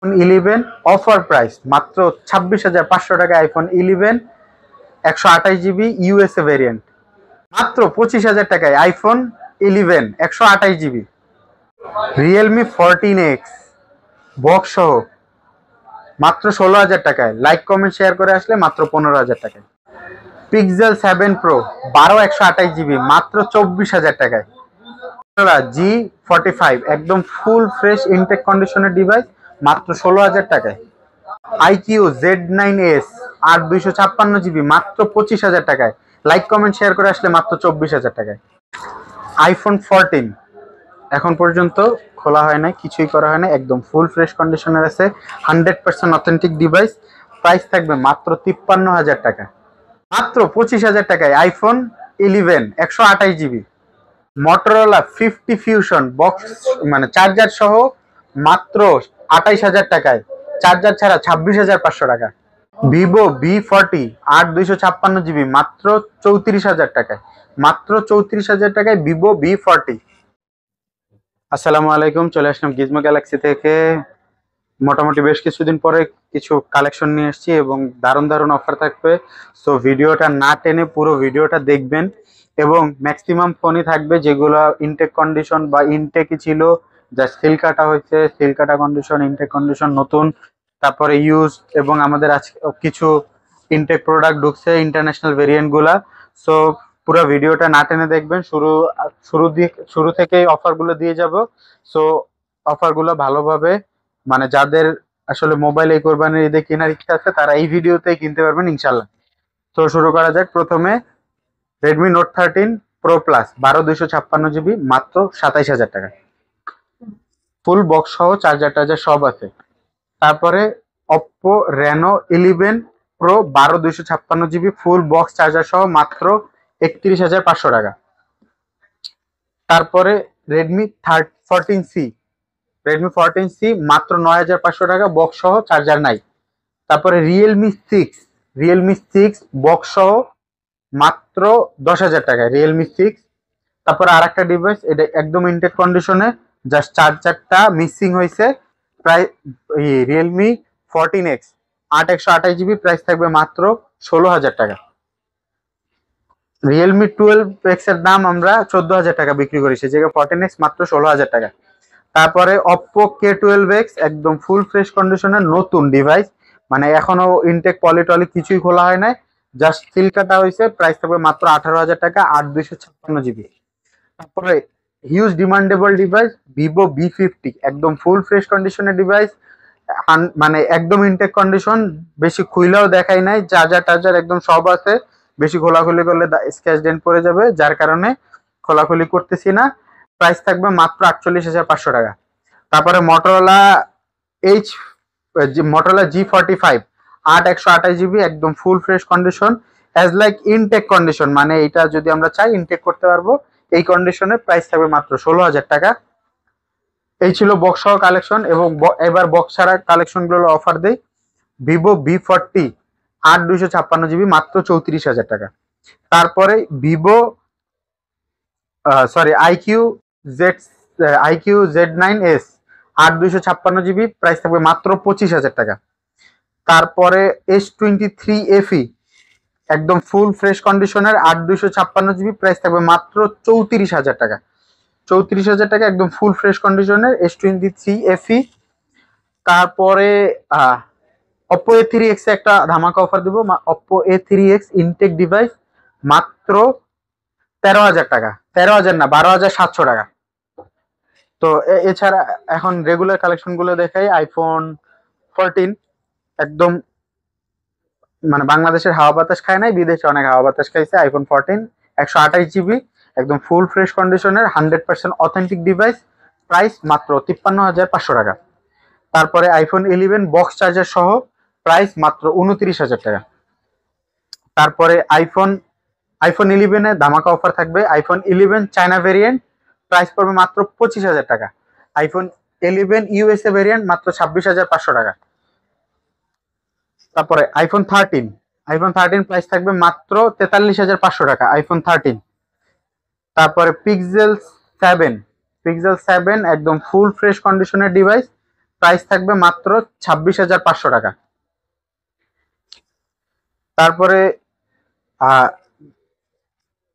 11 offer price মাত্র 26,500 টাকা। IPhone 11 128 GB USA variant মাত্র 25,000 টাকায়। IPhone 11 128 GB. Realme 14X box সহ মাত্র 16,000 টাকায়। লাইক কমেন্ট শেয়ার করে আসলে মাত্র 15,000 টাকায়। পিক্সেল 7 প্রো 12 128 জিবি মাত্র 24,000 টাকায়। G45 একদম ফুল ফ্রেশ ইনটেক কন্ডিশনের ডিভাইস মাত্র 16,000 টাকায়। IQ Z9s 8 256 জিবি মাত্র 25,000 টাকায়। লাইক কমেন্ট শেয়ার করে আসলে মাত্র 24,000 টাকায়। আইফোন 14 এখন পর্যন্ত খোলা হয় না, কিছুই করা হয় না, একদম ফুল ফ্রেশ কন্ডিশনের আছে, 100% অথেন্টিক ডিভাইস। প্রাইস থাকবে মাত্র 53,000 টাকা। মাত্র 25,000 টাকায় iPhone 11 128 GB. Motorola 50 fusion box মানে চার্জার সহ মাত্র 28,000 টাকায়। চার্জার ছাড়া 26,500 টাকা। ভিভো V40 8 256 জিবি মাত্র 34,000 টাকায়। মাত্র 34,000 টাকায় ভিভো V40। আসসালামু আলাইকুম, চলে আসলাম গিজমো গ্যালাক্সি থেকে। মোটামুটি বেশ কিছুদিন পরে কিছু কালেকশন নিয়ে এসেছি এবং দারুণ দারুণ অফার থাকবে। সো ভিডিওটা না টেনে পুরো ভিডিওটা দেখবেন এবং ম্যাক্সিমাম ফোনই থাকবে যেগুলো ইনটেক কন্ডিশন বা ইনটেকই ছিল, জাস্ট সিল কাটা হয়েছে, সিল কাটা কন্ডিশন, ইনটেক কন্ডিশন নতুন, তারপরে ইউজ, এবং আমাদের আজকে কিছু ইনটেক প্রোডাক্ট ঢুকছে ইন্টারন্যাশনাল ভেরিয়েন্টগুলা। সো পুরো ভিডিওটা না টেনে দেখবেন, শুরু থেকেই অফারগুলো দিয়ে যাব। সো অফারগুলো ভালোভাবে মানে যাদের আসলে মোবাইল এই কোরবানির ঈদে কেনার ইচ্ছা আছে তারা এই ভিডিওতেই কিনতে পারবেন ইনশাল্লাহ। তো শুরু করা যাক। প্রথমে Redmi note 13 pro plus 12 256 GB মাত্র 27,000 টাকা। ফুল বক্স সহ চার্জার সব আছে। তারপরে Oppo Reno 11 pro 12 256 GB full box charger সহ মাত্র 31,500 টাকা। তারপরে রেডমি 14C মাত্র 9,500 টাকা, বক্স সহ, চার্জার নাই। তারপরে রিয়েলমি 6 বক্স সহ মাত্র 10,000 টাকায় রিয়েলমি 6। তারপরে আর একটা ডিভাইস, এটা একদম ইনটেক কন্ডিশনে, জাস্ট চার্জারটা মিসিং হয়েছে। প্রায় রিয়েলমি 14X 8 128 জিবি, প্রাইস থাকবে মাত্র 16,000 টাকা। রিয়েলমি 12X এর দাম আমরা 14,000 টাকা বিক্রি করি, সে জায়গায় 14X মাত্র 16,000 টাকা। তারপরে অপ্পো K12X একদম ফুল ফ্রেশ কন্ডিশনের নতুন ডিভাইস, মানে এখনো ইনটেক পলিটলি কিছুই খোলা হয় নাই, জাস্ট সিল কাটা হয়েছে, প্রাইস থাকবে মাত্র 18,000 টাকা 8 256 জিবি। তারপরে huge demandable device Vivo V50 একদম ফুল ফ্রেশ কন্ডিশনের ডিভাইস, মানে একদম ইনটেক কন্ডিশন, বেশি খুইলেও দেখাই নাই, চার্জার একদম সব আছে। বেশি খোলাখুলি করলে স্ক্র্যাচ ডেন্ট পড়ে যাবে, যার কারণে খোলাখুলি করতেছি না। প্রাইস থাকবে মাত্র 48,500 টাকা। তারপরে মোটরোলা G45 8 128 জিবি একদম full fresh condition, as like intact condition, মানে এটা যদি আমরা চাই ইনটেক করতে পারবো এই কন্ডিশনের। প্রাইস থাকবে মাত্র 16,000 টাকা। এই ছিল বক্স সহ কালেকশন, এবং এবার বক্স ছাড়া কালেকশন গুলো অফার দেই। ভিভো V40 8 256 জিবি মাত্র 34,000 টাকা। তারপরে আইকিউ Z9s 8 256 জিবি, প্রাইস থাকবে মাত্র 25,000 টাকা। তারপরে S23 FE একদম ফুল ফ্রেশ কন্ডিশনের 8 256 জিবি, প্রাইস থাকবে মাত্র 34,000 টাকা। 34,000 টাকা একদম ফুল ফ্রেশ কন্ডিশনের S23 FE। তারপরে Oppo A3X একটা ধামাকা অফার দিব। Oppo A3X ইনটেক ডিভাইস মাত্র 13,000 টাকা, 13,000 না 12,700 টাকা। তো এছাড়া এখন রেগুলার কালেকশন গুলো দেখাই। আইফোন 14 একদম মানে বাংলাদেশের হাওয়া বাতাস খায় নাই, বিদেশে অনেক হাওয়া বাতাস খাইছে। আইফোন 14 128 জিবি একদম ফুল ফ্রেশ কন্ডিশনের 100% অথেন্টিক ডিভাইস, প্রাইস মাত্র 53,500 টাকা। তারপরে আইফোন 11 বক্স চার্জার সহ, প্রাইস মাত্র 29,000 টাকা। তারপরে আইফোন 11 এ ধামাকা অফার থাকবে। আইফোন 11 চায়না ভেরিয়েন্ট, প্রাইস পড়বে মাত্র 25,000 টাকা। আইফোন 11 ইউএসএ ভেরিয়েন্ট মাত্র 26,500 টাকা। তারপরে আইফোন 13 প্রাইস থাকবে মাত্র 43,500 টাকা আইফোন 13। তারপরে পিক্সেল 7 একদম ফুল ফ্রেশ কন্ডিশনের ডিভাইস, প্রাইস থাকবে মাত্র 26,500 টাকা। তারপরে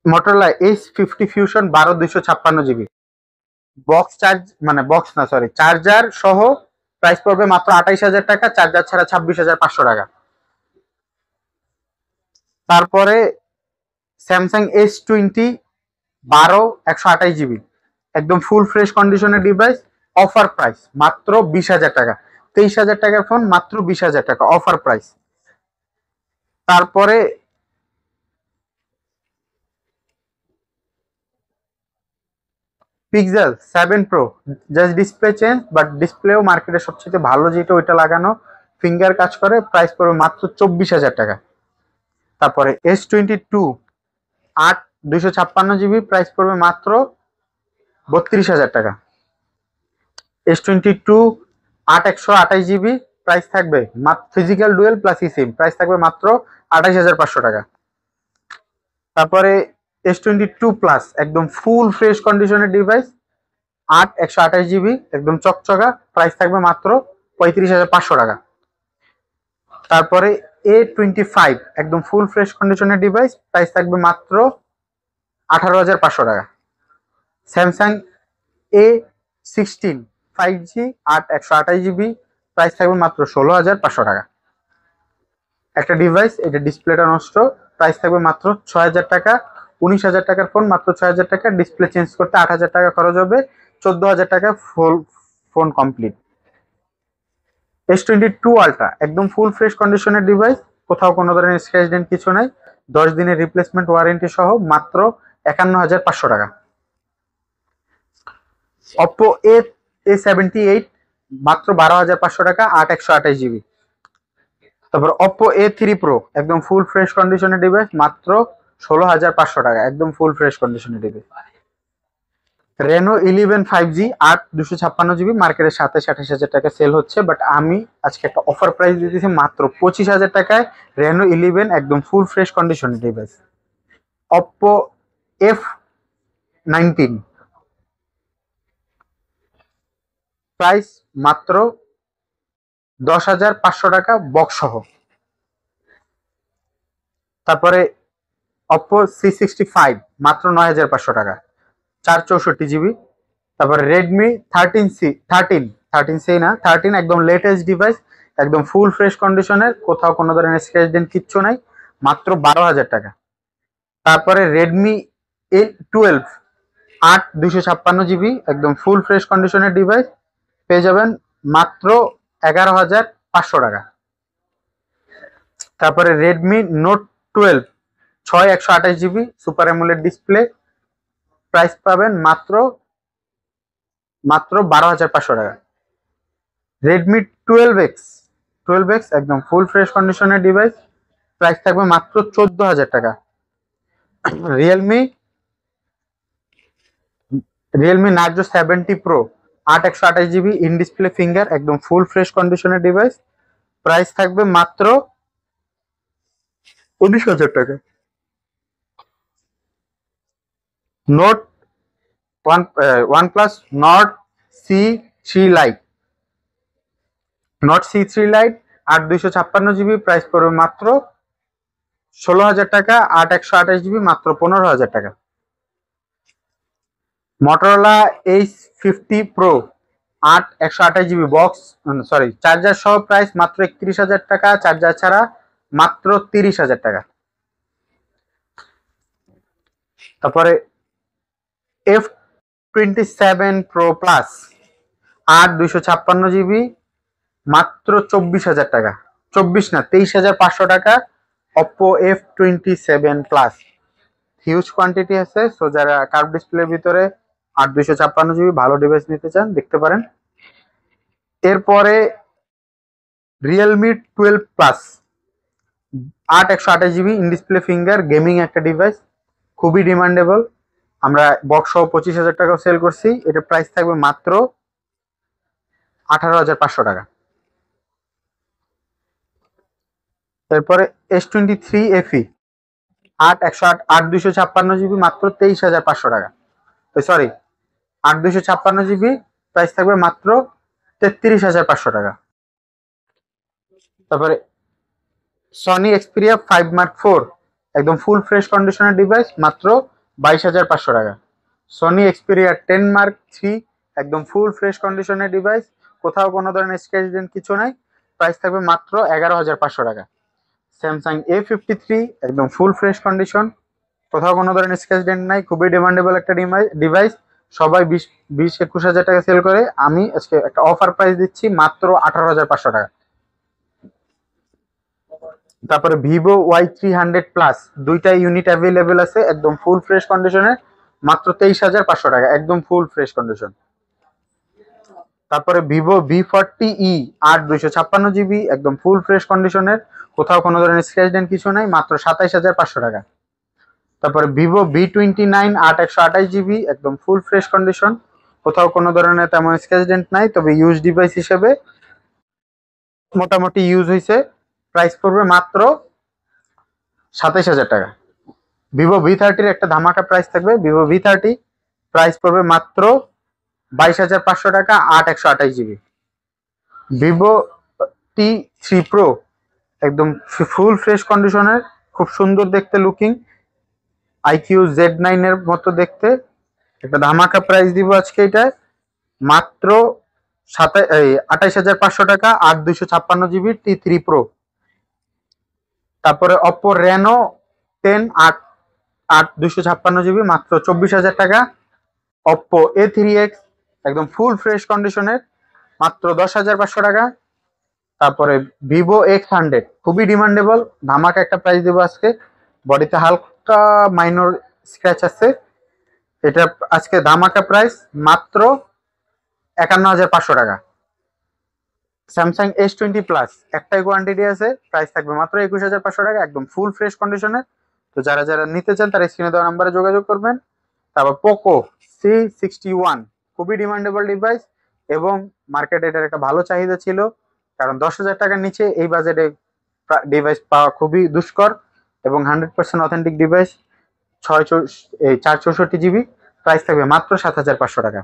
Motorola H50 fusion 12 256 GB box charge, মানে বক্স না সরি, চার্জার সহ প্রাইস পড়বে মাত্র 28,000 টাকা, চার্জার ছাড়া 26,500 টাকা। তারপরে স্যামসাং S20 12 128 জিবি একদম ফুল ফ্রেশ কন্ডিশনের ডিভাইস, অফার প্রাইস মাত্র 20,000 টাকা। 23,000 টাকার ফোন মাত্র 20,000 টাকা অফার প্রাইস। তারপরে Pixel 7 Pro, just display change, but ডিসপ্লেও মার্কেটে সবচেয়ে ভালো যেটা ওইটা লাগানো, ফিঙ্গার কাজ করে, প্রাইস পড়বে মাত্র 24,000 টাকা। তারপরে S22 8 256 জিবি প্রাইস পড়বে মাত্র 32,000 টাকা। S22 8 128 জিবি প্রাইস থাকবে ফিজিক্যাল ডুয়েল প্লাস সিম, প্রাইস থাকবে মাত্র 28,500 টাকা। তারপরে S22 প্লাস একদম ফুল ফ্রেশ কন্ডিশনের ডিভাইস 8 128 জিবি একদম চকচকা, প্রাইস থাকবে মাত্র 35,500 টাকা। তারপরে A25 একদম ফুল ফ্রেশ কন্ডিশনের ডিভাইস, প্রাইস থাকবে মাত্র 18,500 টাকা। Samsung A16 5G 8 128 GB price থাকবে মাত্র 16,500 টাকা। একটা ডিভাইস, এটা ডিসপ্লেটা নষ্ট, প্রাইস থাকবে মাত্র 6,000 টাকা। 19,000 টাকার ফোন মাত্র 6,000 টাকা, ডিসপ্লে চেঞ্জ করতে 8,000 টাকা খরচ হবে, 14,000 টাকা ফুল ফোন কমপ্লিট। S22 আলট্রা একদম ফুল ফ্রেশ কন্ডিশনের ডিভাইস, কোথাও কোনো ধরনের স্ক্র্যাচ ডেন্ট কিছু নাই, 10 দিনের রিপ্লেসমেন্ট ওয়ারেন্টি সহ মাত্র 51,500 টাকা। Oppo A78 মাত্র 12,500 টাকা 8 128 জিবি। তারপর Oppo A3 Pro একদম ফুল ফ্রেশ কন্ডিশনের ডিভাইস মাত্র 16,500 টাকা, একদম ফুল ফ্রেশ কন্ডিশনের ডিভাইস। Reno 11 5G 8 256 জিবি মার্কেটে 27-28,000 টাকা সেল হচ্ছে, বাট আমি আজকে একটা অফার প্রাইস দিতেছি মাত্র 25,000 টাকায় Reno 11 একদম ফুল ফ্রেশ কন্ডিশনের ডিভাইস। Oppo F19 প্রাইস মাত্র 10,500 টাকা বক্স সহ। তারপরে Oppo C65 মাত্র 9,500 টাকা 464 জিবি। তারপরে Redmi 13C না 13 একদম লেটেস্ট ডিভাইস, একদম ফুল ফ্রেশ কন্ডিশনের, কোথাও কোনো ধরনের স্ক্র্যাচ ডেন্ট কিচ্ছু নাই, মাত্র 12,000 টাকা। তারপরে Redmi A12 8 256 জিবি একদম ফুল ফ্রেশ কন্ডিশনের ডিভাইস, পেয়ে যাবেন মাত্র 11,500 টাকা। তারপরে Redmi Note 12 6 128 GB super AMOLED display, price পাবেন মাত্র 12,500 টাকা। Redmi 12X একদম ফুল ফ্রেশ কন্ডিশনের ডিভাইস, প্রাইস থাকবে মাত্র 14,000 টাকা। Realme Narzo 70 Pro 8 128 GB in display finger একদম ফুল ফ্রেশ কন্ডিশনের ডিভাইস, প্রাইস থাকবে মাত্র 19,000 টাকা। OnePlus Nord C3 Lite 8 256 GB price পড়বে মাত্র 16,000 টাকা, 8 128 জিবি মাত্র 15,000 টাকা। Motorola H50 Pro 8 128 GB box sorry charger সহ প্রাইস মাত্র 31,000 টাকা, চার্জার ছাড়া মাত্র 30,000 টাকা। তারপরে F27 Pro Plus 8 256 জিবি মাত্র 24,000 টাকা, 24 না 23,500 টাকা Oppo F27 Plus। Huge quantity আছে, সো যারা কার্ভ ডিসপ্লের ভিতরে 8 256 জিবি ভালো ডিভাইস নিতে চান দেখতে পারেন। এরপরে Realme 12 Plus 8 128 GB in display finger gaming একটা ডিভাইস, খুবই ডিমান্ডেবল, আমরা বক্স সহ 25,000 টাকাও সেল করছি, এটা প্রাইস থাকবে মাত্র 18,500 টাকা। এরপরে S23 FE 8 256 জিবি মাত্র 23,500 টাকা, সরি 8 256 জিবি প্রাইস থাকবে মাত্র 33,500 টাকা। তারপরে সনি এক্সপিরিয়া 5 মার্ক 4 একদম ফুল ফ্রেশ কন্ডিশনের ডিভাইস, মাত্র 22,500 টাকা। সনি এক্সপিরিয়া 10 মার্ক 3 একদম ফুল ফ্রেশ কন্ডিশনের ডিভাইস, কোথাও কোনো ধরনের স্ক্র্যাচ ডেন্ট কিছু নাই, প্রাইস থাকবে মাত্র 11,500 টাকা। স্যামসাং A53 একদম ফুল ফ্রেশ কন্ডিশন, কোথাও কোনো ধরনের স্ক্র্যাচ ডেন্ট নাই, খুবই ডিমান্ডেবল একটা ডিভাইস। সবাই 20-21 হাজার টাকা সেল করে, আমি আজকে একটা অফার প্রাইস দিচ্ছি মাত্র 18,500 টাকা। তারপরে ভিভো Y300 প্লাস, দুইটা ইউনিট অ্যাভেলেবেল আছে একদম ফুল ফ্রেশ কন্ডিশনে, মাত্র 23,500 টাকা, একদম ফুল ফ্রেশ কন্ডিশন। তারপরে ভিভো V40e 8 256 GB একদম ফুল ফ্রেশ কন্ডিশনের, কোথাও কোনো ধরনের স্ক্র্যাচ ডেন্ট কিছু নাই, মাত্র 27,500 টাকা। তারপরে ভিভো V29 8 128 GB একদম ফুল ফ্রেশ কন্ডিশন, কোথাও কোনো ধরনের তেমন স্ক্র্যাচ ডেন্ট নাই, তবে ইউজ ডিভাইস হিসেবে মোটামুটি ইউজ হয়েছে, প্রাইস পড়বে মাত্র 27,000 টাকা। ভিভো V30 একটা ধামাকা প্রাইস থাকবে, ভিভো V30 প্রাইস পড়বে মাত্র 22,500 টাকা, 8 128 GB। ভিভো T3 Pro একদম ফুল ফ্রেশ কন্ডিশনের, খুব সুন্দর দেখতে লুকিং, IQ Z9 এর মতো দেখতে, একটা ধামাকা প্রাইস দিব আজকে এটা মাত্র 28,500 টাকা, 8 256 GB T3 Pro। তারপরে Oppo Reno 10 8 256 GB মাত্র 24,000 টাকা। Oppo A3X একদম ফুল ফ্রেশ কন্ডিশনের, মাত্র 10,500 টাকা। তারপরে Vivo X100 খুবই ডিমান্ডেবল, ধামাকা একটা প্রাইস দেবো আজকে, বডিতে হালকা মাইনর স্ক্র্যাচ আছে, এটা আজকে ধামাকা প্রাইস মাত্র 51,500 টাকা। স্যামসাং S20 প্লাস একটাই কোয়ান্টিটি আছে, প্রাইস থাকবে মাত্র 21,500 টাকা, একদম ফুল ফ্রেশ কন্ডিশনে। তো যারা যারা নিতে চান তারা স্ক্রিনে দেওয়া নাম্বারে যোগাযোগ করবেন। তারপর পোকো C61 খুবই ডিমান্ডেবল ডিভাইস, এবং মার্কেটে এটার একটা ভালো চাহিদা ছিল, কারণ 10,000 টাকার নিচে এই বাজেটে ডিভাইস পাওয়া খুবই দুষ্কর, এবং 100% অথেন্টিক ডিভাইস, 464 GB, প্রাইস থাকবে মাত্র 7,500 টাকা।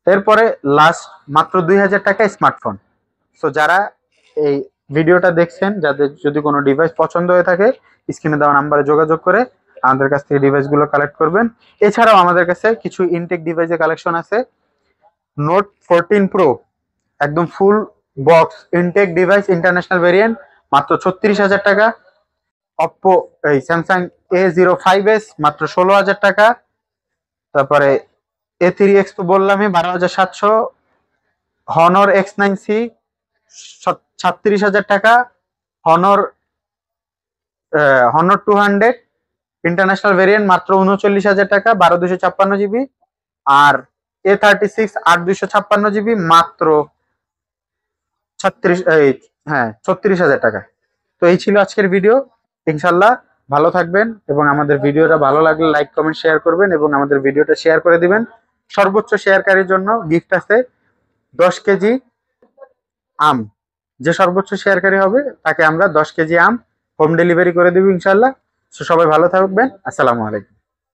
এরপরে লাস্ট মাত্র 2,000 টাকায় স্মার্টফোন। সো যারা এই ভিডিওটা দেখছেন, যাদের যদি কোনো ডিভাইস পছন্দ হয়ে থাকে, স্ক্রিনে দেওয়া নাম্বারে যোগাযোগ করে আমাদের কাছ থেকে ডিভাইসগুলো কালেক্ট করবেন। এছাড়াও আমাদের কাছে কিছু ইনটেক ডিভাইসের কালেকশন আছে। নোট 14 প্রো একদম full box intact device, international variant, মাত্র 36,000 টাকা। অপ্পো স্যামসাং A05s মাত্র 16,000 টাকা। তারপরে A3X তো বললামই 12,700। হনর X9C 37,000 টাকা। হনর 200 ইন্টারন্যাশনাল ভেরিয়েন্ট মাত্র 39,000 টাকা, 12 256 GB। আর A36 8 256 GB মাত্র 36,000 টাকা। তো এই ছিল আজকের ভিডিও। ইনশাল্লাহ ভালো থাকবেন, এবং আমাদের ভিডিওটা ভালো লাগলে লাইক কমেন্ট শেয়ার করবেন, এবং আমাদের ভিডিওটা শেয়ার করে দিবেন। সর্বোচ্চ শেয়ারকারীর জন্য গিফট আছে 10 কেজি আম। যে সর্বোচ্চ শেয়ারকারী হবে তাকে আমরা 10 কেজি আম হোম ডেলিভারি করে দেব ইনশাল্লাহ। সবাই ভালো থাকবেন, আসসালামু আলাইকুম।